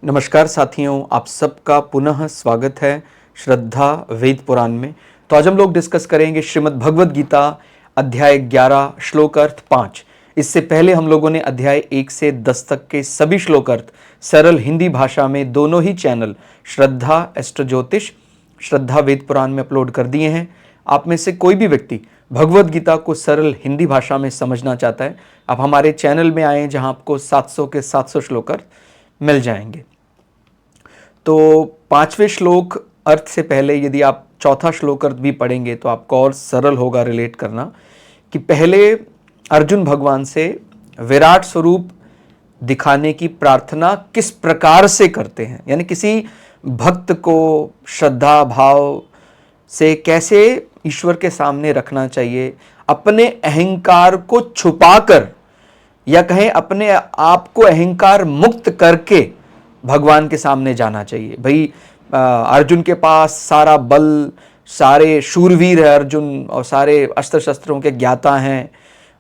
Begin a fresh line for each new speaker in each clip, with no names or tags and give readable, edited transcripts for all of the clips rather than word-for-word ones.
नमस्कार साथियों, आप सबका पुनः स्वागत है श्रद्धा वेद पुराण में। तो आज हम लोग डिस्कस करेंगे श्रीमद् भगवद गीता अध्याय 11 श्लोक अर्थ 5। इससे पहले हम लोगों ने अध्याय 1 से 10 तक के सभी श्लोक अर्थ सरल हिंदी भाषा में दोनों ही चैनल श्रद्धा एस्ट्रो ज्योतिष, श्रद्धा वेद पुराण में अपलोड कर दिए हैं। आप में से कोई भी व्यक्ति भगवद गीता को सरल हिंदी भाषा में समझना चाहता है, आप हमारे चैनल में आएँ जहां आपको 700 के 700 श्लोक अर्थ मिल जाएंगे। तो 5वें श्लोक अर्थ से पहले यदि आप चौथा श्लोक अर्थ भी पढ़ेंगे तो आपको और सरल होगा रिलेट करना कि पहले अर्जुन भगवान से विराट स्वरूप दिखाने की प्रार्थना किस प्रकार से करते हैं, यानी किसी भक्त को श्रद्धा भाव से कैसे ईश्वर के सामने रखना चाहिए, अपने अहंकार को छुपाकर या कहें अपने आप को अहंकार मुक्त करके भगवान के सामने जाना चाहिए। भाई अर्जुन के पास सारा बल, सारे शूरवीर है अर्जुन और सारे अस्त्र शस्त्रों के ज्ञाता हैं,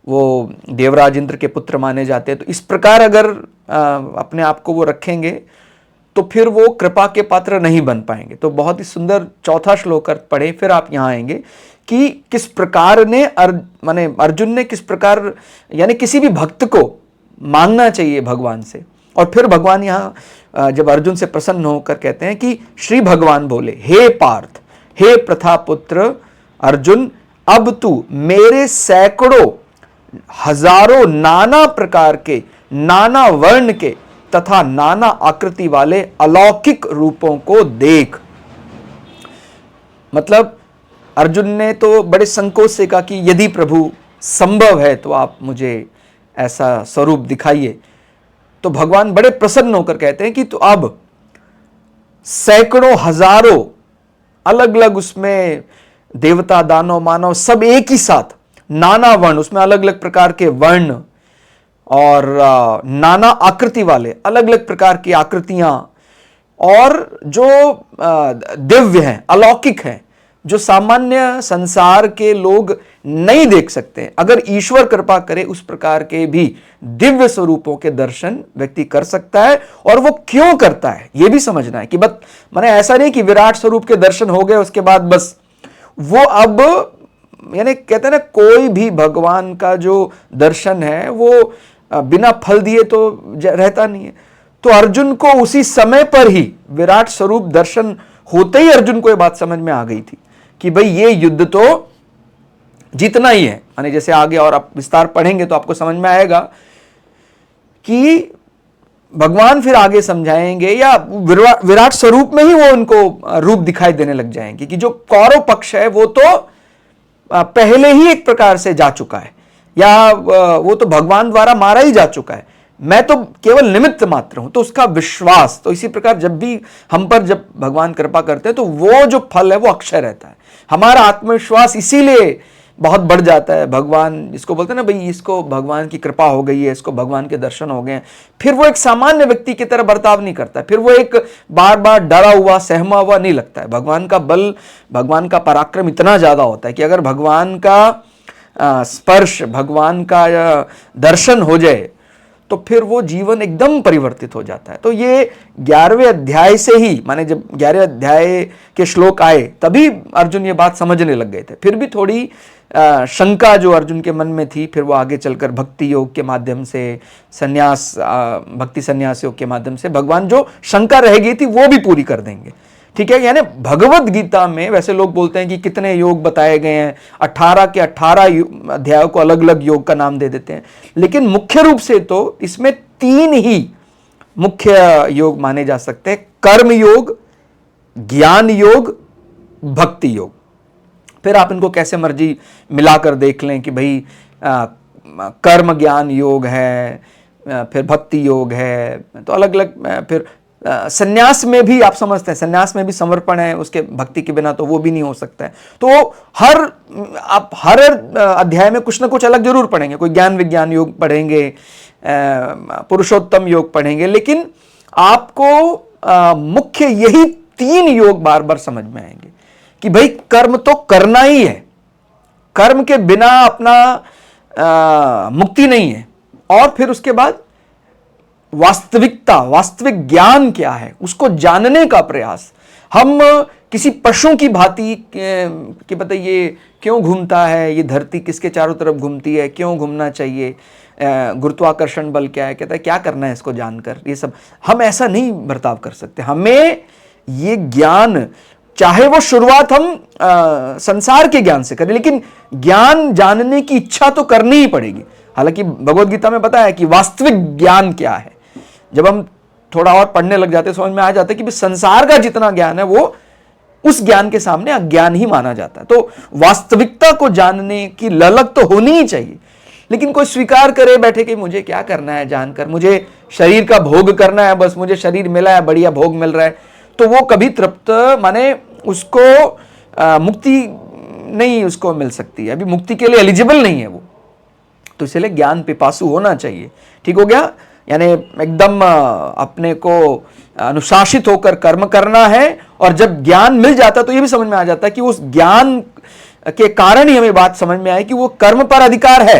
वो देवराज इंद्र के पुत्र माने जाते हैं। तो इस प्रकार अगर अपने आप को वो रखेंगे तो फिर वो कृपा के पात्र नहीं बन पाएंगे। तो बहुत ही सुंदर चौथा श्लोक अर्थ पढ़े, फिर आप यहाँ आएंगे कि किस प्रकार ने माने अर्जुन ने किस प्रकार यानी किसी भी भक्त को मांगना चाहिए भगवान से। और फिर भगवान यहाँ जब अर्जुन से प्रसन्न होकर कहते हैं कि श्री भगवान बोले, हे पार्थ, हे प्रथापुत्र अर्जुन, अब तू मेरे सैकड़ों हजारों नाना प्रकार के, नाना वर्ण के तथा नाना आकृति वाले अलौकिक रूपों को देख। मतलब अर्जुन ने तो बड़े संकोच से कहा कि यदि प्रभु संभव है तो आप मुझे ऐसा स्वरूप दिखाइए। तो भगवान बड़े प्रसन्न होकर कहते हैं कि तो अब सैकड़ों हजारों अलग अलग, उसमें देवता दानव मानव सब एक ही साथ, नाना वर्ण, उसमें अलग अलग प्रकार के वर्ण और नाना आकृति वाले अलग अलग प्रकार की आकृतियां, और जो दिव्य हैं, अलौकिक हैं, जो सामान्य संसार के लोग नहीं देख सकते। अगर ईश्वर कृपा करे उस प्रकार के भी दिव्य स्वरूपों के दर्शन व्यक्ति कर सकता है। और वो क्यों करता है ये भी समझना है कि बस माने ऐसा नहीं कि विराट स्वरूप के दर्शन हो गए उसके बाद बस वो अब, यानी कहते हैं ना, कोई भी भगवान का जो दर्शन है वो बिना फल दिए तो रहता नहीं है। तो अर्जुन को उसी समय पर ही विराट स्वरूप दर्शन होते ही अर्जुन को यह बात समझ में आ गई थी कि भाई ये युद्ध तो जीतना ही है। यानी जैसे आगे और आप विस्तार पढ़ेंगे तो आपको समझ में आएगा कि भगवान फिर आगे समझाएंगे या विराट स्वरूप में ही वो उनको रूप दिखाई देने लग जाएंगे कि जो कौरव पक्ष है वो तो पहले ही एक प्रकार से जा चुका है, या वो तो भगवान द्वारा मारा ही जा चुका है, मैं तो केवल निमित्त मात्र हूं। तो उसका विश्वास, तो इसी प्रकार जब भी हम पर जब भगवान कृपा करते हैं तो वो जो फल है वो अक्षय रहता है। हमारा आत्मविश्वास इसीलिए बहुत बढ़ जाता है। भगवान इसको बोलते हैं ना, भाई इसको भगवान की कृपा हो गई है, इसको भगवान के दर्शन हो गए हैं। फिर वो एक सामान्य व्यक्ति की तरह बर्ताव नहीं करता है, फिर वो एक बार बार डरा हुआ सहमा हुआ नहीं लगता है। भगवान का बल, भगवान का पराक्रम इतना ज्यादा होता है कि अगर भगवान का स्पर्श, भगवान का दर्शन हो जाए तो फिर वो जीवन एकदम परिवर्तित हो जाता है। तो ये 11वें अध्याय से ही, माने जब 11वें अध्याय के श्लोक आए तभी अर्जुन ये बात समझने लग गए थे। फिर भी थोड़ी शंका जो अर्जुन के मन में थी, फिर वो आगे चलकर भक्ति योग के माध्यम से, संन्यास, भक्ति संन्यास योग के माध्यम से भगवान जो शंका रह गई थी वो भी पूरी कर देंगे। ठीक है, यानी भगवद गीता में वैसे लोग बोलते हैं कि कितने योग बताए गए हैं, 18 के 18 अध्यायों को अलग अलग योग का नाम दे देते हैं, लेकिन मुख्य रूप से तो इसमें 3 ही मुख्य योग माने जा सकते हैं: कर्म योग, ज्ञान योग, भक्ति योग। फिर आप इनको कैसे मर्जी मिलाकर देख लें कि भाई कर्म ज्ञान योग है, फिर भक्ति योग है, तो अलग अलग। फिर सन्यास में भी आप समझते हैं, सन्यास में भी समर्पण है, उसके भक्ति के बिना तो वो भी नहीं हो सकता है। तो आप हर अध्याय में कुछ ना कुछ अलग जरूर पढ़ेंगे। कोई ज्ञान विज्ञान योग पढ़ेंगे, पुरुषोत्तम योग पढ़ेंगे, लेकिन आपको मुख्य यही 3 योग बार बार समझ में आएंगे कि भाई कर्म तो करना ही है, कर्म के बिना अपना मुक्ति नहीं है। और फिर उसके बाद वास्तविकता, वास्तविक ज्ञान क्या है उसको जानने का प्रयास। हम किसी पशु की भांति कि बताइए क्यों घूमता है ये धरती, किसके चारों तरफ घूमती है, क्यों घूमना चाहिए, गुरुत्वाकर्षण बल क्या है, कहता है क्या करना है इसको जानकर, ये सब हम ऐसा नहीं बर्ताव कर सकते। हमें ये ज्ञान, चाहे वो शुरुआत हम संसार के ज्ञान से करें, लेकिन ज्ञान जानने की इच्छा तो करनी ही पड़ेगी। हालांकि भगवद गीता में बताया कि वास्तविक ज्ञान क्या है। जब हम थोड़ा और पढ़ने लग जाते समझ में आ जाता है कि संसार का जितना ज्ञान है वो उस ज्ञान के सामने अज्ञान ही माना जाता है। तो वास्तविकता को जानने की ललक तो होनी ही चाहिए, लेकिन कोई स्वीकार करे बैठे कि मुझे क्या करना है जानकर, मुझे शरीर का भोग करना है, बस मुझे शरीर मिला है, बढ़िया भोग मिल रहा है, तो वो कभी तृप्त, माने उसको मुक्ति नहीं उसको मिल सकती है, अभी मुक्ति के लिए एलिजिबल नहीं है वो। तो इसलिए ज्ञान पिपासु होना चाहिए। ठीक हो गया, यानी एकदम अपने को अनुशासित होकर कर्म करना है, और जब ज्ञान मिल जाता तो ये भी समझ में आ जाता है कि उस ज्ञान के कारण ही हमें बात समझ में आई कि वो कर्म पर अधिकार है,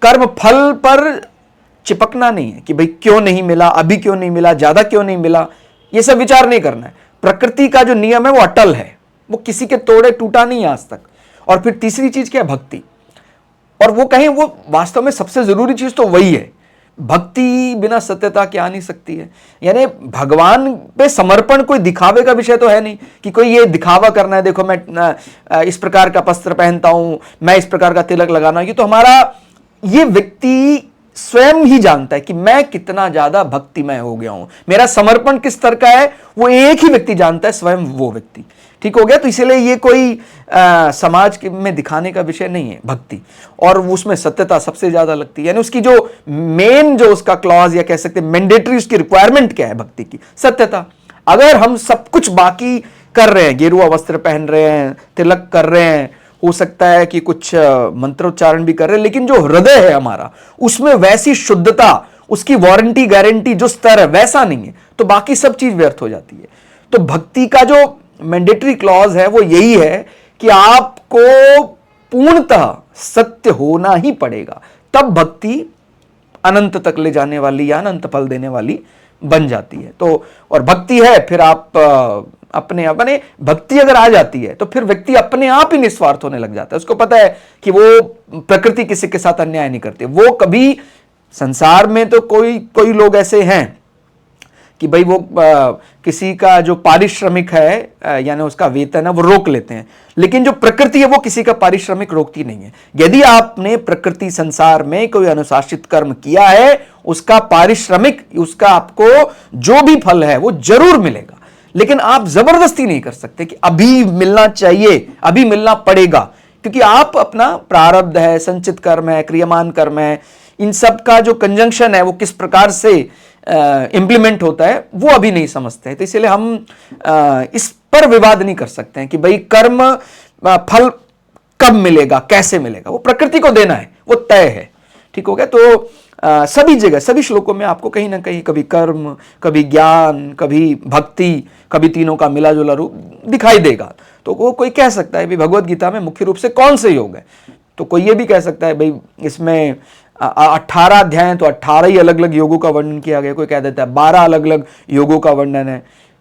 कर्म फल पर चिपकना नहीं है कि भाई क्यों नहीं मिला, अभी क्यों नहीं मिला, ज्यादा क्यों नहीं मिला, ये सब विचार नहीं करना है। प्रकृति का जो नियम है वो अटल है, वो किसी के तोड़े टूटा नहीं आज तक। और फिर तीसरी चीज क्या है, भक्ति। और वो कहें वो वास्तव में सबसे जरूरी चीज तो वही है। भक्ति बिना सत्यता के आ नहीं सकती है। यानी भगवान पे समर्पण कोई दिखावे का विषय तो है नहीं कि कोई ये दिखावा करना है, देखो मैं इस प्रकार का वस्त्र पहनता हूं, मैं इस प्रकार का तिलक लगाना। ये तो हमारा, ये व्यक्ति स्वयं ही जानता है कि मैं कितना ज्यादा भक्तिमय हो गया हूं, मेरा समर्पण किस स्तर का है, वो एक ही व्यक्ति जानता है, स्वयं वो व्यक्ति। ठीक हो गया। तो इसीलिए ये कोई समाज में दिखाने का विषय नहीं है भक्ति, और उसमें सत्यता सबसे ज्यादा लगती है। यानी उसकी जो मेन जो उसका क्लॉज या कह सकते हैं मैंडेटरी उसकी रिक्वायरमेंट क्या है भक्ति की, सत्यता। अगर हम सब कुछ बाकी कर रहे हैं, गेरुआ वस्त्र पहन रहे हैं, तिलक कर रहे हैं, हो सकता है कि कुछ मंत्रोच्चारण भी कर रहे हैं, लेकिन जो हृदय है हमारा उसमें वैसी शुद्धता, उसकी वारंटी गारंटी जो स्तर है वैसा नहीं है, तो बाकी सब चीज व्यर्थ हो जाती है। तो भक्ति का जो मैंडेटरी क्लॉज है वो यही है कि आपको पूर्णतः सत्य होना ही पड़ेगा, तब भक्ति अनंत तक ले जाने वाली या अनंत फल देने वाली बन जाती है। तो और भक्ति है फिर आप अपने अपने भक्ति अगर आ जाती है तो फिर व्यक्ति अपने आप ही निस्वार्थ होने लग जाता है। उसको पता है कि वो प्रकृति किसी के साथ अन्याय नहीं करती। वो कभी संसार में तो कोई लोग ऐसे हैं कि भाई वो किसी का जो पारिश्रमिक है यानी उसका वेतन है वो रोक लेते हैं, लेकिन जो प्रकृति है वो किसी का पारिश्रमिक रोकती नहीं है। यदि आपने प्रकृति संसार में कोई अनुशासित कर्म किया है, उसका पारिश्रमिक, उसका आपको जो भी फल है वो जरूर मिलेगा, लेकिन आप जबरदस्ती नहीं कर सकते कि अभी मिलना चाहिए, अभी मिलना पड़ेगा, क्योंकि आप अपना प्रारब्ध है, संचित कर्म है, क्रियमान कर्म है, इन सब का जो कंजंक्शन है वो किस प्रकार से इंप्लीमेंट होता है वो अभी नहीं समझते हैं। तो इसलिए हम इस पर विवाद नहीं कर सकते हैं कि भाई कर्म फल कब मिलेगा, कैसे मिलेगा, वो प्रकृति को देना है, वो तय है। ठीक हो गया। तो सभी जगह, सभी श्लोकों में आपको कहीं ना कहीं कभी कर्म, कभी ज्ञान, कभी भक्ति, कभी तीनों का मिला जुला रूप दिखाई देगा। तो वो कोई कह सकता है भाई भगवत गीता में मुख्य रूप से कौन से योग है, तो कोई ये भी कह सकता है भाई इसमें 18 अध्याय हैं तो 18 ही अलग अलग योगों का वर्णन किया गया, कोई कह देता है 12 अलग अलग योगों का वर्णन है।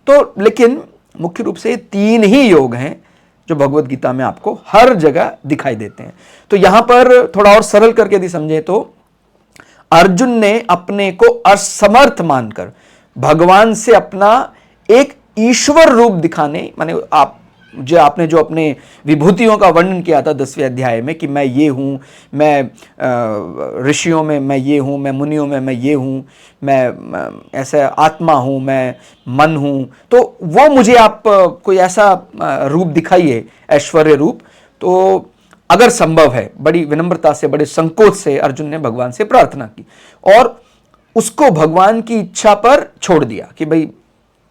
तो लेकिन मुख्य रूप से 3 ही योग हैं जो भगवत गीता में आपको हर जगह दिखाई देते हैं। तो यहां पर थोड़ा और सरल करके यदि समझे तो अर्जुन ने अपने को असमर्थ मानकर भगवान से अपना एक ईश्वर रूप दिखाने, माने आपने जो अपने विभूतियों का वर्णन किया था 10वें अध्याय में कि मैं ये हूं, मैं ऋषियों में मैं ये हूं, मैं मुनियों में मैं ये हूं, मैं ऐसा आत्मा हूं, मैं मन हूं, तो वो मुझे आप कोई ऐसा रूप दिखाइए, ऐश्वर्य रूप। तो अगर संभव है, बड़ी विनम्रता से, बड़े संकोच से अर्जुन ने भगवान से प्रार्थना की और उसको भगवान की इच्छा पर छोड़ दिया कि भाई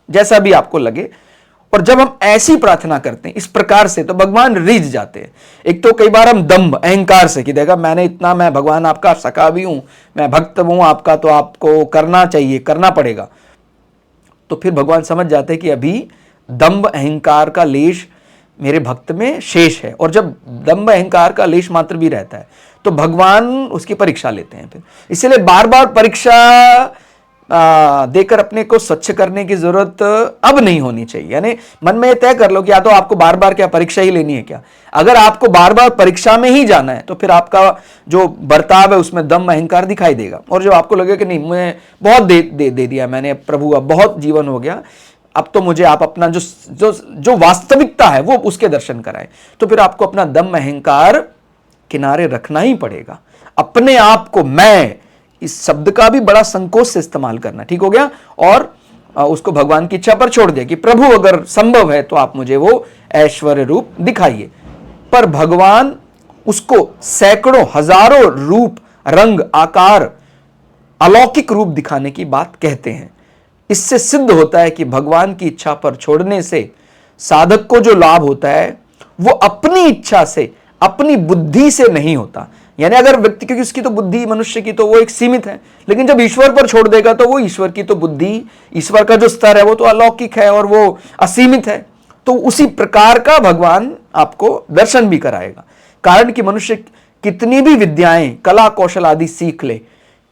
जैसा भी आपको लगे। और जब हम ऐसी प्रार्थना करते हैं इस प्रकार से तो भगवान रीझ जाते हैं। एक तो कई बार हम दंभ, अहंकार से कि देखा मैंने इतना, मैं भगवान आपका सखा भी हूं, मैं भक्त हूं आपका, तो आपको करना चाहिए, करना पड़ेगा। तो फिर भगवान समझ जाते हैं कि अभी दंभ अहंकार का लेश मेरे भक्त में शेष है, और जब दंभ अहंकार का लेश मात्र भी रहता है तो भगवान उसकी परीक्षा लेते हैं। फिर इसलिए बार बार परीक्षा देकर अपने को स्वच्छ करने की जरूरत अब नहीं होनी चाहिए। यानी मन में तय कर लो कि या तो आपको बार बार क्या परीक्षा ही लेनी है क्या। अगर आपको बार बार परीक्षा में ही जाना है तो फिर आपका जो बर्ताव है उसमें दम अहंकार दिखाई देगा। और जो आपको लगे कि नहीं, मैं बहुत दे दिया मैंने प्रभु, अब बहुत जीवन हो गया, अब तो मुझे आप अपना जो जो जो वास्तविकता है वो उसके दर्शन कराएं, तो फिर आपको अपना दम अहंकार किनारे रखना ही पड़ेगा। अपने आप को, मैं, इस शब्द का भी बड़ा संकोच से इस्तेमाल करना, ठीक हो गया। और उसको भगवान की इच्छा पर छोड़ दिया कि प्रभु अगर संभव है तो आप मुझे वो ऐश्वर्य रूप दिखाइए। पर भगवान उसको सैकड़ों हजारों रूप, रंग, आकार, अलौकिक रूप दिखाने की बात कहते हैं। इससे सिद्ध होता है कि भगवान की इच्छा पर छोड़ने से साधक को जो लाभ होता है वो अपनी इच्छा से, अपनी बुद्धि से नहीं होता। यानी अगर व्यक्ति, क्योंकि उसकी तो बुद्धि मनुष्य की तो वो एक सीमित है, लेकिन जब ईश्वर पर छोड़ देगा तो वो ईश्वर की तो बुद्धि, ईश्वर का जो स्तर है वो तो अलौकिक है और वो असीमित है। तो उसी प्रकार का भगवान आपको दर्शन भी कराएगा। कारण कि मनुष्य कितनी भी विद्याएं, कला कौशल आदि सीख ले,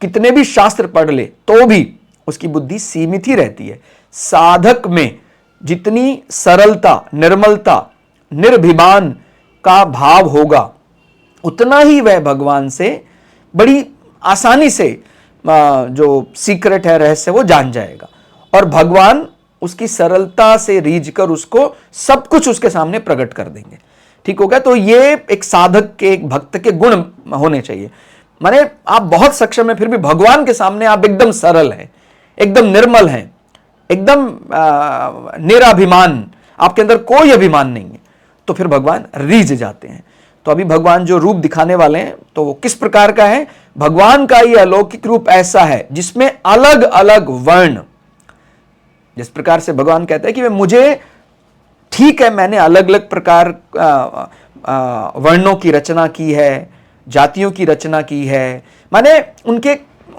कितने भी शास्त्र पढ़ ले, तो भी उसकी बुद्धि सीमित ही रहती है। साधक में जितनी सरलता, निर्मलता, निर्भिमान का भाव होगा, उतना ही वह भगवान से बड़ी आसानी से जो सीक्रेट है, रहस्य, वो जान जाएगा। और भगवान उसकी सरलता से रीझ कर उसको सब कुछ उसके सामने प्रकट कर देंगे। ठीक हो गया। तो ये एक साधक के, एक भक्त के गुण होने चाहिए। माने आप बहुत सक्षम है, फिर भी भगवान के सामने आप एकदम सरल हैं, एकदम निर्मल हैं, एकदम निराभिमान, आपके अंदर कोई अभिमान नहीं है, तो फिर भगवान रीझ जाते हैं। तो अभी भगवान जो रूप दिखाने वाले हैं तो वो किस प्रकार का है? भगवान का ये अलौकिक रूप ऐसा है जिसमें अलग अलग वर्ण, जिस प्रकार से भगवान कहते हैं कि मुझे, ठीक है, मैंने अलग अलग प्रकार वर्णों की रचना की है, जातियों की रचना की है, माने उनके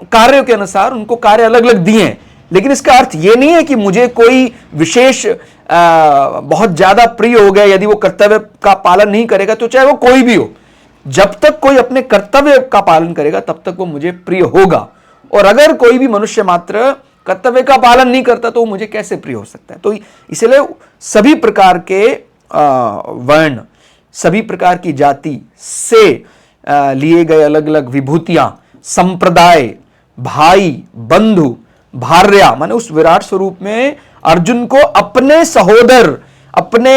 कार्यों के अनुसार उनको कार्य अलग अलग दिए हैं, लेकिन इसका अर्थ यह नहीं है कि मुझे कोई विशेष बहुत ज्यादा प्रिय हो गया यदि वो कर्तव्य का पालन नहीं करेगा, तो चाहे वो कोई भी हो, जब तक कोई अपने कर्तव्य का पालन करेगा तब तक वो मुझे प्रिय होगा। और अगर कोई भी मनुष्य मात्र कर्तव्य का पालन नहीं करता तो वो मुझे कैसे प्रिय हो सकता है? तो इसलिए सभी प्रकार के वर्ण, सभी प्रकार की जाति से लिए गए अलग अलग विभूतियां, संप्रदाय, भाई, बंधु, भार्या, माने उस विराट स्वरूप में अर्जुन को अपने सहोदर, अपने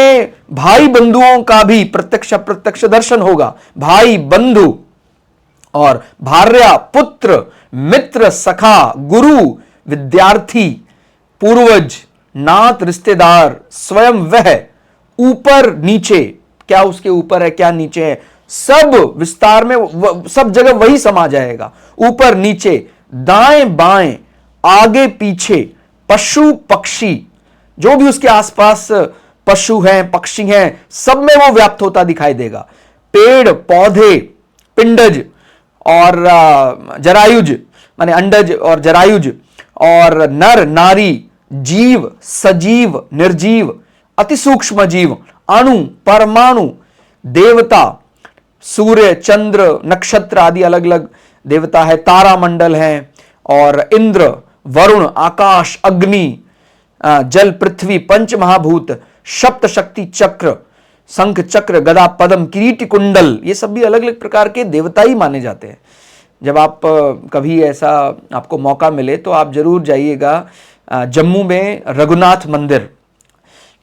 भाई बंधुओं का भी प्रत्यक्ष अप्रत्यक्ष दर्शन होगा। भाई, बंधु और भार्या, पुत्र, मित्र, सखा, गुरु, विद्यार्थी, पूर्वज, नात, रिश्तेदार, स्वयं वह, ऊपर नीचे, क्या उसके ऊपर है क्या नीचे है, सब विस्तार में सब जगह वही समा जाएगा। ऊपर नीचे, दाएं बाएं, आगे पीछे, पशु पक्षी, जो भी उसके आसपास पशु हैं, पक्षी हैं, सब में वो व्याप्त होता दिखाई देगा। पेड़ पौधे, पिंडज और जरायुज, माने अंडज और जरायुज, और नर नारी, जीव, सजीव, निर्जीव, अति सूक्ष्म जीव, अणु, परमाणु, देवता, सूर्य, चंद्र, नक्षत्र आदि अलग अलग देवता है, तारा मंडल है, और इंद्र, वरुण, आकाश, अग्नि, जल, पृथ्वी, पंच महाभूत, सप्त शक्ति चक्र, शंख चक्र, गदा पद्म, किरीट कुंडल, ये सब भी अलग अलग प्रकार के देवता ही माने जाते हैं। जब आप कभी ऐसा आपको मौका मिले तो आप जरूर जाइएगा जम्मू में रघुनाथ मंदिर,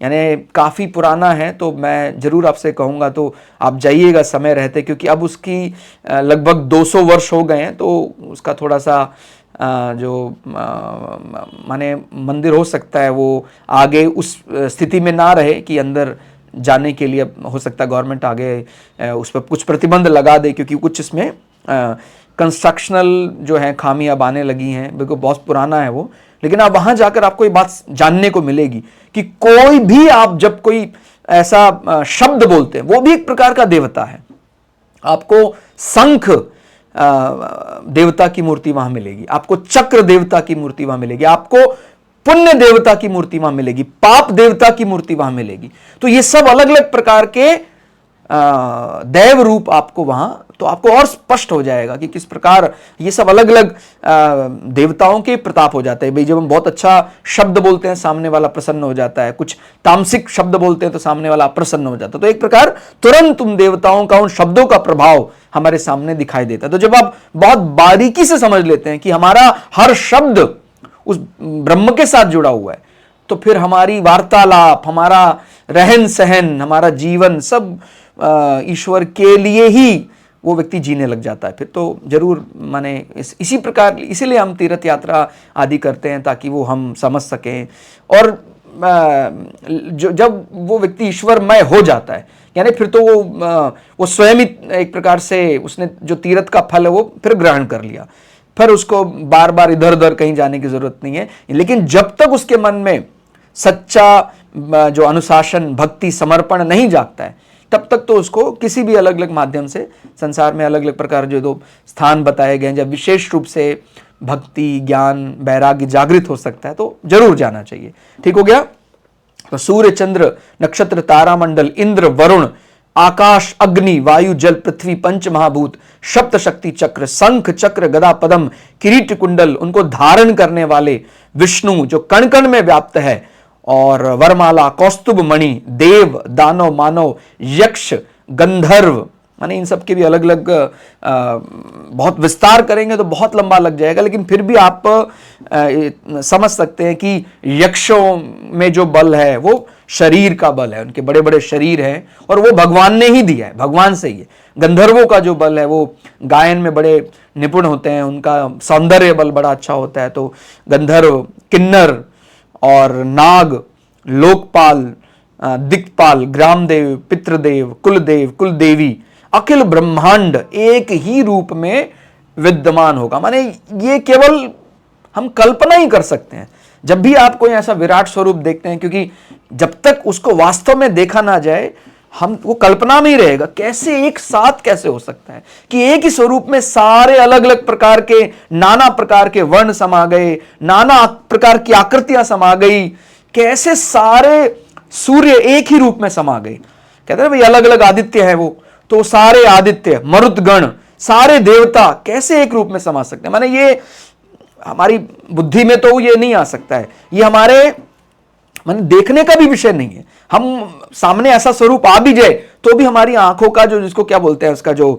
यानी काफ़ी पुराना है, तो मैं ज़रूर आपसे कहूँगा तो आप जाइएगा समय रहते, क्योंकि अब उसकी लगभग 200 वर्ष हो गए हैं, तो उसका थोड़ा सा जो माने मंदिर हो सकता है वो आगे उस स्थिति में ना रहे कि अंदर जाने के लिए हो सकता है गवर्नमेंट आगे उस पर कुछ प्रतिबंध लगा दे, क्योंकि कुछ इसमें कंस्ट्रक्शनल जो है खामी अब आने लगी हैं, बिल्कुल बहुत पुराना है वो। लेकिन आप वहां जाकर आपको ये बात जानने को मिलेगी कि कोई भी आप जब कोई ऐसा शब्द बोलते हैं वो भी एक प्रकार का देवता है। आपको शंख देवता की मूर्ति वहां मिलेगी, आपको चक्र देवता की मूर्ति वहां मिलेगी, आपको पुण्य देवता की मूर्ति वहां मिलेगी, पाप देवता की मूर्ति वहां मिलेगी। तो ये सब अलग अलग प्रकार के दैव रूप आपको वहां तो आपको और स्पष्ट हो जाएगा कि किस प्रकार ये सब अलग अलग देवताओं के प्रताप हो जाते हैं। भाई जब हम बहुत अच्छा शब्द बोलते हैं सामने वाला प्रसन्न हो जाता है, कुछ तामसिक शब्द बोलते हैं तो सामने वाला अप्रसन्न हो जाता है। तो एक प्रकार तुरंत उन देवताओं का, उन शब्दों का प्रभाव हमारे सामने दिखाई देता है। तो जब आप बहुत बारीकी से समझ लेते हैं कि हमारा हर शब्द उस ब्रह्म के साथ जुड़ा हुआ है, तो फिर हमारी वार्तालाप, हमारा रहन सहन, हमारा जीवन सब ईश्वर के लिए ही वो व्यक्ति जीने लग जाता है। फिर तो जरूर माने इसी प्रकार, इसीलिए हम तीर्थ यात्रा आदि करते हैं ताकि वो हम समझ सकें। और जब वो व्यक्ति ईश्वरमय हो जाता है, यानी फिर तो वो स्वयं ही एक प्रकार से उसने जो तीर्थ का फल है वो फिर ग्रहण कर लिया, फिर उसको बार बार इधर उधर कहीं जाने की जरूरत नहीं है। लेकिन जब तक उसके मन में सच्चा जो अनुशासन, भक्ति, समर्पण नहीं जागता है, तब तक तो उसको किसी भी अलग अलग माध्यम से संसार में अलग अलग प्रकार जो दो स्थान बताए गए हैं, जब विशेष रूप से भक्ति, ज्ञान, वैराग्य जागृत हो सकता है तो जरूर जाना चाहिए। ठीक हो गया। तो सूर्य, चंद्र, नक्षत्र, तारामंडल, इंद्र, वरुण, आकाश, अग्नि, वायु, जल, पृथ्वी, पंच महाभूत, सप्त शक्ति चक्र, शंख, चक्र, गदा, पद्म, किरीट, कुंडल, उनको धारण करने वाले विष्णु जो कण कण में व्याप्त है, और वरमाला, कौस्तुभ मणि, देव, दानव, मानव, यक्ष, गंधर्व, माने इन सब के भी अलग अलग बहुत विस्तार करेंगे तो बहुत लंबा लग जाएगा। लेकिन फिर भी आप समझ सकते हैं कि यक्षों में जो बल है वो शरीर का बल है, उनके बड़े बड़े शरीर हैं और वो भगवान ने ही दिया है, भगवान से ही है। गंधर्वों का जो बल है वो गायन में बड़े निपुण होते हैं, उनका सौंदर्य बल बड़ा अच्छा होता है। तो गंधर्व, किन्नर और नाग, लोकपाल, दिक्पाल, ग्रामदेव, पितृदेव, कुलदेव, कुलदेवी, अखिल ब्रह्मांड एक ही रूप में विद्यमान होगा। माने ये केवल हम कल्पना ही कर सकते हैं जब भी आप कोई ऐसा विराट स्वरूप देखते हैं, क्योंकि जब तक उसको वास्तव में देखा ना जाए हम वो कल्पना में ही रहेगा। कैसे एक साथ कैसे हो सकता है कि एक ही स्वरूप में सारे अलग अलग प्रकार के, नाना प्रकार के वर्ण समा गए, नाना प्रकार की आकृतियां समा गई, कैसे सारे सूर्य एक ही रूप में समा गए। कहते हैं भाई अलग अलग आदित्य है वो, तो सारे आदित्य, मरुतगण, सारे देवता कैसे एक रूप में समा सकते हैं। माने ये हमारी बुद्धि में तो ये नहीं आ सकता है, ये हमारे माने देखने का भी विषय नहीं है। हम सामने ऐसा स्वरूप आ भी जाए तो भी हमारी आंखों का जो, जिसको क्या बोलते हैं, उसका जो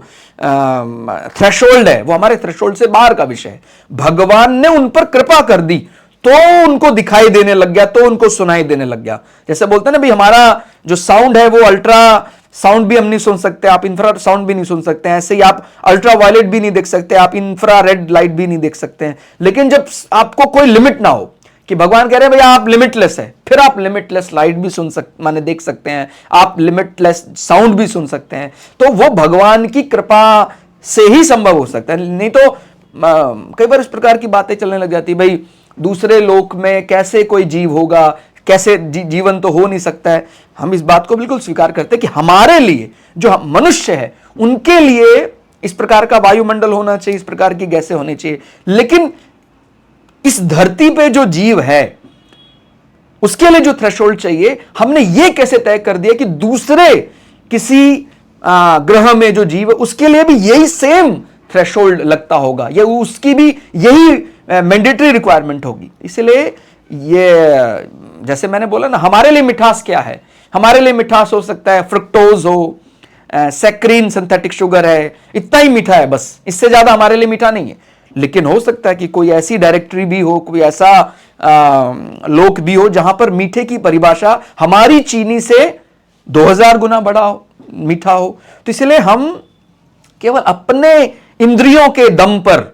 थ्रेशोल्ड है वो हमारे थ्रेशोल्ड से बाहर का विषय है। भगवान ने उन पर कृपा कर दी तो उनको दिखाई देने लग गया, तो उनको सुनाई देने लग गया। जैसे बोलते हैं ना भाई हमारा जो साउंड है वो अल्ट्रा साउंड भी हम नहीं सुन सकते, आप इंफ्रा साउंड भी नहीं सुन सकते हैं, ऐसे ही आप अल्ट्रा वायलेट भी नहीं देख सकते, आप इंफ्रा रेड लाइट भी नहीं देख सकते हैं। लेकिन जब आपको कोई लिमिट ना हो, कि भगवान कह रहे हैं भैया आप लिमिटलेस है, फिर आप लिमिटलेस लाइट भी सुन सकते, माने देख सकते हैं, आप लिमिटलेस साउंड भी सुन सकते हैं। तो वो भगवान की कृपा से ही संभव हो सकता है। नहीं तो कई बार इस प्रकार की बातें चलने लग जाती, भाई दूसरे लोक में कैसे कोई जीव होगा, कैसे जीवन तो हो नहीं सकता है। हम इस बात को बिल्कुल स्वीकार करते हैं कि हमारे लिए जो मनुष्य है उनके लिए इस प्रकार का वायुमंडल होना चाहिए, इस प्रकार की गैसें होनी चाहिए। लेकिन इस धरती पे जो जीव है उसके लिए जो थ्रेशोल्ड चाहिए, हमने ये कैसे तय कर दिया कि दूसरे किसी ग्रह में जो जीव है उसके लिए भी यही सेम थ्रेशोल्ड लगता होगा, या उसकी भी यही मैंडेटरी रिक्वायरमेंट होगी। इसलिए ये जैसे मैंने बोला ना, हमारे लिए मिठास क्या है, हमारे लिए मिठास हो सकता है फ्रुक्टोज हो, सैक्रीन सिंथेटिक शुगर है, इतना ही मीठा है बस, इससे ज्यादा हमारे लिए मीठा नहीं है। लेकिन हो सकता है कि कोई ऐसी डायरेक्टरी भी हो, कोई ऐसा लोक भी हो जहां पर मीठे की परिभाषा हमारी चीनी से 2000 गुना बड़ा हो, मीठा हो। तो इसलिए हम केवल अपने इंद्रियों के दम पर,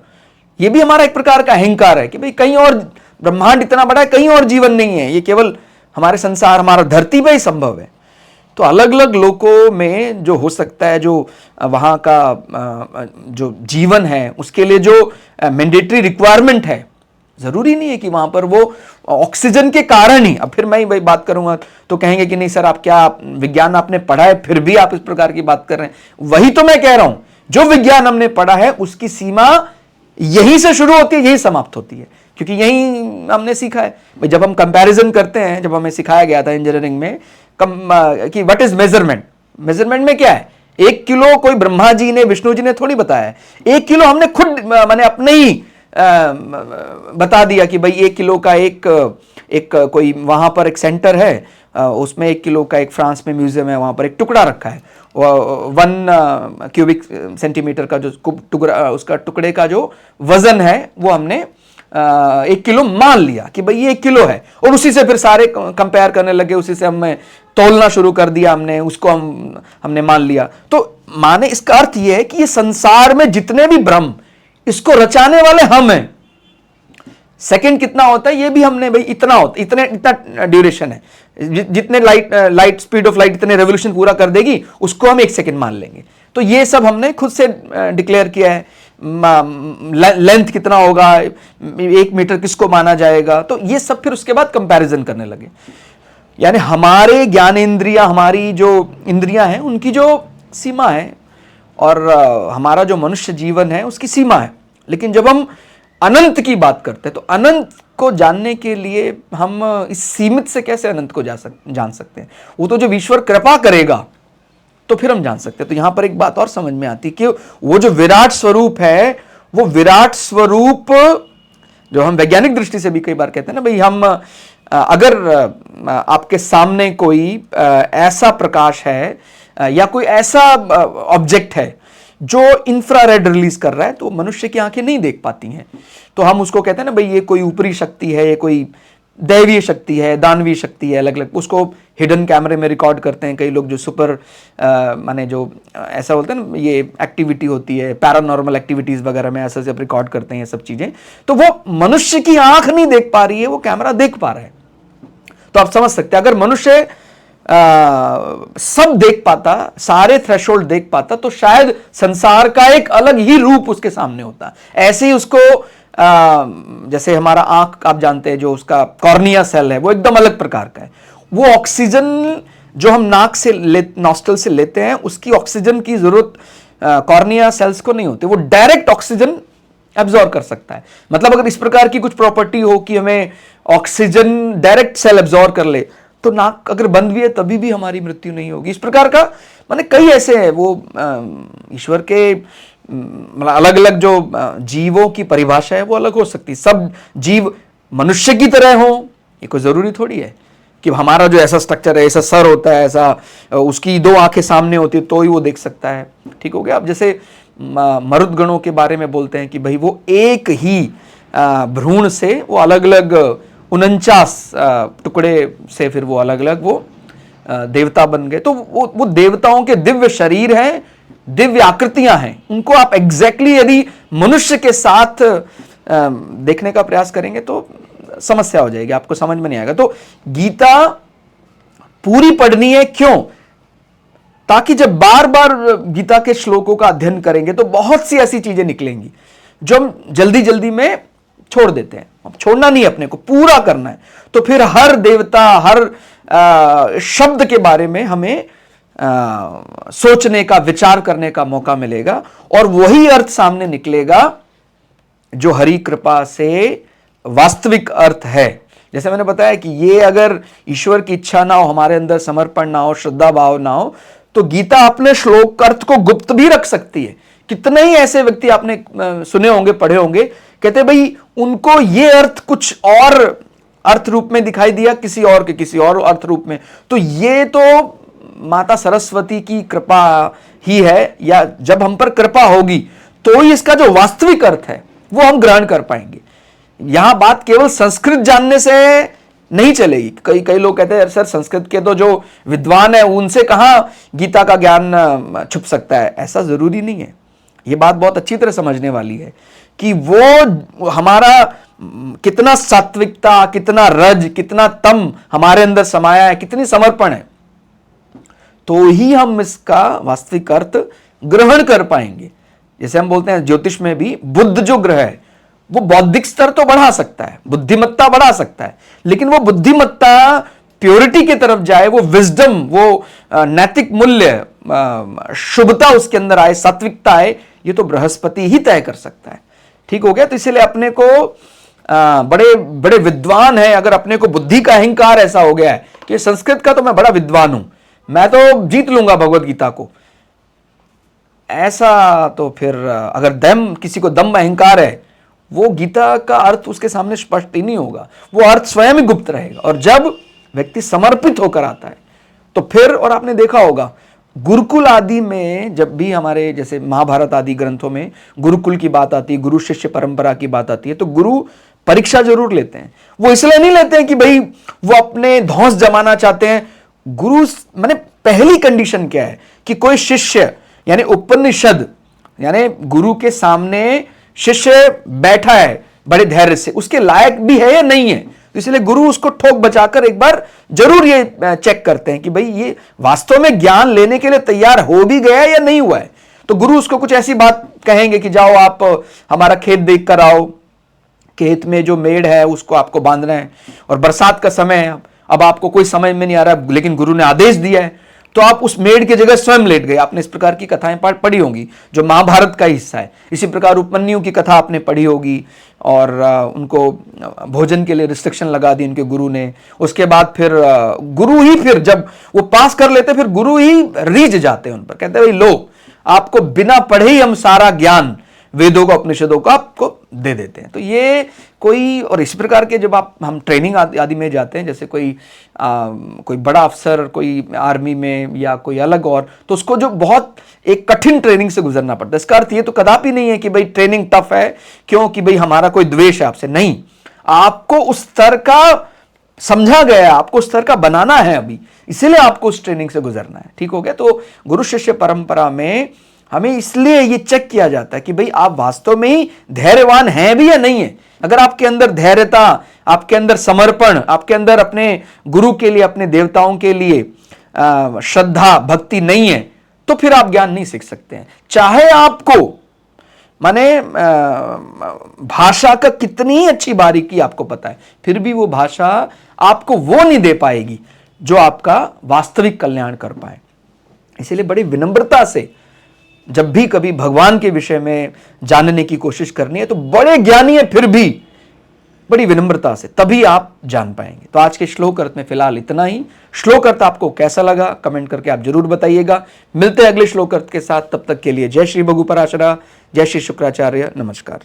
यह भी हमारा एक प्रकार का अहंकार है कि भाई कहीं और ब्रह्मांड इतना बड़ा है, कहीं और जीवन नहीं है, ये केवल हमारे संसार, हमारा धरती पे ही संभव है। तो अलग अलग लोकों में जो हो सकता है, जो वहाँ का जो जीवन है उसके लिए जो मैंडेटरी रिक्वायरमेंट है, ज़रूरी नहीं है कि वहाँ पर वो ऑक्सीजन के कारण ही। अब फिर मैं ही बात करूँगा तो कहेंगे कि नहीं सर आप क्या विज्ञान आपने पढ़ा है फिर भी आप इस प्रकार की बात कर रहे हैं। वही तो मैं कह रहा हूँ, जो विज्ञान हमने पढ़ा है उसकी सीमा यहीं से शुरू होती है, यहीं समाप्त होती है, क्योंकि यही हमने सीखा है। जब हम कंपैरिजन करते हैं, जब हमें सिखाया गया था इंजीनियरिंग में कि व्हाट इज मेजरमेंट, मेजरमेंट में क्या है, 1 किलो कोई ब्रह्मा जी ने, विष्णु जी ने थोड़ी बताया है। 1 किलो हमने खुद मैंने अपने ही बता दिया कि भाई 1 किलो का एक कोई वहां पर एक सेंटर है, उसमें 1 किलो का एक फ्रांस में म्यूजियम है, वहां पर एक टुकड़ा रखा है, 1 क्यूबिक सेंटीमीटर का जो टुकड़ा, उसका टुकड़े का जो वजन है वो हमने 1 किलो मान लिया कि भाई ये 1 किलो है, और उसी से फिर सारे कंपेयर करने लगे, उसी से हमने तोलना शुरू कर दिया, हमने उसको हमने मान लिया। तो माने इसका अर्थ यह है कि ये संसार में जितने भी ब्रह्म, इसको रचाने वाले हम हैं। सेकंड कितना होता है ये भी हमने, भाई इतना होता, इतना ड्यूरेशन है, जितने लाइट स्पीड ऑफ लाइट इतने रेवोल्यूशन पूरा कर देगी, उसको हम 1 सेकंड मान लेंगे। तो ये सब हमने खुद से डिक्लेयर किया है। लेंथ कितना होगा, 1 मीटर किसको माना जाएगा, तो ये सब फिर उसके बाद कंपैरिजन करने लगे। यानी हमारे ज्ञानेंद्रिया, हमारी जो इंद्रियां हैं उनकी जो सीमा है, और हमारा जो मनुष्य जीवन है उसकी सीमा है। लेकिन जब हम अनंत की बात करते हैं तो अनंत को जानने के लिए हम इस सीमित से कैसे अनंत को जान सकते हैं? वो तो जब ईश्वर कृपा करेगा तो फिर हम जान सकते हैं। तो यहां पर एक बात और समझ में आती कि वो जो विराट स्वरूप है, वो विराट स्वरूप जो हम वैज्ञानिक दृष्टि से भी कई बार कहते हैं ना, भाई हम अगर आपके सामने कोई ऐसा प्रकाश है या कोई ऐसा ऑब्जेक्ट है जो इंफ्रारेड रिलीज कर रहा है, तो मनुष्य की आंखें नहीं देख पाती हैं, तो हम उसको कहते हैं ना, भाई ये कोई ऊपरी शक्ति है, ये कोई दैवीय शक्ति है, दानवीय शक्ति है, अलग अलग उसको हिडन कैमरे में रिकॉर्ड करते हैं कई लोग, जो सुपर माने जो ऐसा बोलते हैं ना, ये एक्टिविटी होती है, पैरानॉर्मल एक्टिविटीज वगैरह में ऐसा सब रिकॉर्ड करते हैं ये सब चीजें। तो वो मनुष्य की आंख नहीं देख पा रही है, वो कैमरा देख पा रहा है। तो आप समझ सकते हैं, अगर मनुष्य सब देख पाता, सारे थ्रेशोल्ड देख पाता, तो शायद संसार का एक अलग ही रूप उसके सामने होता। ऐसे ही उसको जैसे हमारा आंख, आप जानते हैं जो उसका कॉर्निया सेल है वो एकदम अलग प्रकार का है। वो ऑक्सीजन जो हम नाक से नॉस्ट्रल से लेते हैं, उसकी ऑक्सीजन की जरूरत कॉर्निया सेल्स को नहीं होती, वो डायरेक्ट ऑक्सीजन एब्जॉर्ब कर सकता है। मतलब अगर इस प्रकार की कुछ प्रॉपर्टी हो कि हमें ऑक्सीजन डायरेक्ट सेल एब्जॉर्ब कर ले, तो नाक अगर बंद भी है तभी भी हमारी मृत्यु नहीं होगी। इस प्रकार का माने कई ऐसे हैं, वो ईश्वर के मतलब अलग अलग जो जीवों की परिभाषा है वो अलग हो सकती है। सब जीव मनुष्य की तरह हो ये कोई जरूरी थोड़ी है कि हमारा जो ऐसा स्ट्रक्चर है, ऐसा सर होता है, ऐसा उसकी 2 आंखें सामने होती है तो ही वो देख सकता है। ठीक हो गया। अब जैसे मरुदगणों के बारे में बोलते हैं कि भाई वो एक ही भ्रूण से वो अलग अलग 49 टुकड़े से फिर वो अलग अलग वो देवता बन गए। तो वो देवताओं के दिव्य शरीर हैं, दिव्य आकृतियां हैं, उनको आप एग्जैक्टली यदि मनुष्य के साथ देखने का प्रयास करेंगे तो समस्या हो जाएगी, आपको समझ में नहीं आएगा। तो गीता पूरी पढ़नी है, क्यों? ताकि जब बार बार गीता के श्लोकों का अध्ययन करेंगे तो बहुत सी ऐसी चीजें निकलेंगी जो हम जल्दी जल्दी में छोड़ देते हैं। अब छोड़ना नहीं, अपने को पूरा करना है। तो फिर हर देवता, हर शब्द के बारे में हमें सोचने का, विचार करने का मौका मिलेगा, और वही अर्थ सामने निकलेगा जो हरि कृपा से वास्तविक अर्थ है। जैसे मैंने बताया कि ये अगर ईश्वर की इच्छा ना हो, हमारे अंदर समर्पण ना हो, श्रद्धा भाव ना हो, तो गीता अपने श्लोक अर्थ को गुप्त भी रख सकती है। कितने ही ऐसे व्यक्ति आपने सुने होंगे, पढ़े होंगे, कहते भाई उनको ये अर्थ कुछ और अर्थ रूप में दिखाई दिया, किसी और के किसी और अर्थ रूप में। तो ये तो माता सरस्वती की कृपा ही है, या जब हम पर कृपा होगी तो ही इसका जो वास्तविक अर्थ है वो हम ग्रहण कर पाएंगे। यहां बात केवल संस्कृत जानने से नहीं चलेगी। कई लोग कहते हैं सर संस्कृत के तो जो विद्वान है उनसे कहां गीता का ज्ञान छुप सकता है। ऐसा जरूरी नहीं है। ये बात बहुत अच्छी तरह समझने वाली है कि वो हमारा कितना सात्विकता, कितना रज, कितना तम हमारे अंदर समाया है, कितनी समर्पण है, तो ही हम इसका वास्तविक अर्थ ग्रहण कर पाएंगे। जैसे हम बोलते हैं ज्योतिष में भी बुद्ध जो ग्रह है वो बौद्धिक स्तर तो बढ़ा सकता है, बुद्धिमत्ता बढ़ा सकता है, लेकिन वो बुद्धिमत्ता प्योरिटी की तरफ जाए, वो विजडम, वो नैतिक मूल्य, शुभता उसके अंदर आए, सात्विकता आए, ये तो बृहस्पति ही तय कर सकता है। ठीक हो गया। तो इसलिए अपने को बड़े बड़े विद्वान है, अगर अपने को बुद्धि का अहंकार ऐसा हो गया है कि संस्कृत का तो मैं बड़ा विद्वान हूं, मैं तो जीत लूंगा भगवत गीता को, ऐसा तो फिर अगर दम, किसी को दम अहंकार है, वो गीता का अर्थ उसके सामने स्पष्ट ही नहीं होगा, वो अर्थ स्वयं ही गुप्त रहेगा। और जब व्यक्ति समर्पित होकर आता है तो फिर, और आपने देखा होगा गुरुकुल आदि में, जब भी हमारे जैसे महाभारत आदि ग्रंथों में गुरुकुल की बात आती है, गुरु शिष्य परंपरा की बात आती है, तो गुरु परीक्षा जरूर लेते हैं। वो इसलिए नहीं लेते हैं कि भाई वो अपने धौंस जमाना चाहते हैं। गुरु माने पहली कंडीशन क्या है कि कोई शिष्य यानी उपनिषद, यानी गुरु के सामने शिष्य बैठा है बड़े धैर्य से, उसके लायक भी है या नहीं है। तो इसलिए गुरु उसको ठोक बचाकर एक बार जरूर ये चेक करते हैं कि भाई ये वास्तव में ज्ञान लेने के लिए तैयार हो भी गया है या नहीं हुआ है। तो गुरु उसको कुछ ऐसी बात कहेंगे कि जाओ आप हमारा खेत देख कर आओ, खेत में जो मेड़ है उसको आपको बांधना है, और बरसात का समय है, अब आपको कोई समझ में नहीं आ रहा, लेकिन गुरु ने आदेश दिया है, तो आप उस मेड़ की जगह स्वयं लेट गए। आपने इस प्रकार की कथाएं पढ़ी होंगी जो महाभारत का हिस्सा है। इसी प्रकार उपमन्यु की कथा आपने पढ़ी होगी, और उनको भोजन के लिए रिस्ट्रिक्शन लगा दी उनके गुरु ने। उसके बाद फिर गुरु ही, फिर जब वो पास कर लेते फिर गुरु ही रीझ जाते हैं उन पर, कहते हैं भाई लो, आपको बिना पढ़े ही हम सारा ज्ञान वेदों का उपनिषदों का आपको दे देते हैं। तो ये कोई, और इस प्रकार के जब हम ट्रेनिंग आदि में जाते हैं, जैसे कोई बड़ा अफसर कोई आर्मी में या कोई अलग, और तो उसको जो बहुत एक कठिन ट्रेनिंग से गुजरना पड़ता है। इसका अर्थ ये तो कदापि नहीं है कि भाई ट्रेनिंग टफ है क्योंकि भाई हमारा कोई द्वेष है आपसे, नहीं। आपको उस स्तर का समझा गया है, आपको उस स्तर का बनाना है अभी, इसीलिए आपको उस ट्रेनिंग से गुजरना है। ठीक हो गया। तो गुरु शिष्य परंपरा में हमें इसलिए ये चेक किया जाता है कि भाई आप वास्तव में ही धैर्यवान हैं भी या नहीं है। अगर आपके अंदर धैर्यता, आपके अंदर समर्पण, आपके अंदर अपने गुरु के लिए, अपने देवताओं के लिए श्रद्धा भक्ति नहीं है, तो फिर आप ज्ञान नहीं सीख सकते हैं। चाहे आपको माने भाषा का कितनी अच्छी बारीकी आपको पता है, फिर भी वो भाषा आपको वो नहीं दे पाएगी जो आपका वास्तविक कल्याण कर पाए। इसीलिए बड़ी विनम्रता से जब भी कभी भगवान के विषय में जानने की कोशिश करनी है, तो बड़े ज्ञानी है फिर भी बड़ी विनम्रता से, तभी आप जान पाएंगे। तो आज के श्लोक अर्थ में फिलहाल इतना ही। श्लोक अर्थ आपको कैसा लगा कमेंट करके आप जरूर बताइएगा। मिलते हैं अगले श्लोक अर्थ के साथ, तब तक के लिए जय श्री भगु पराशरा, जय श्री शुक्राचार्य, नमस्कार।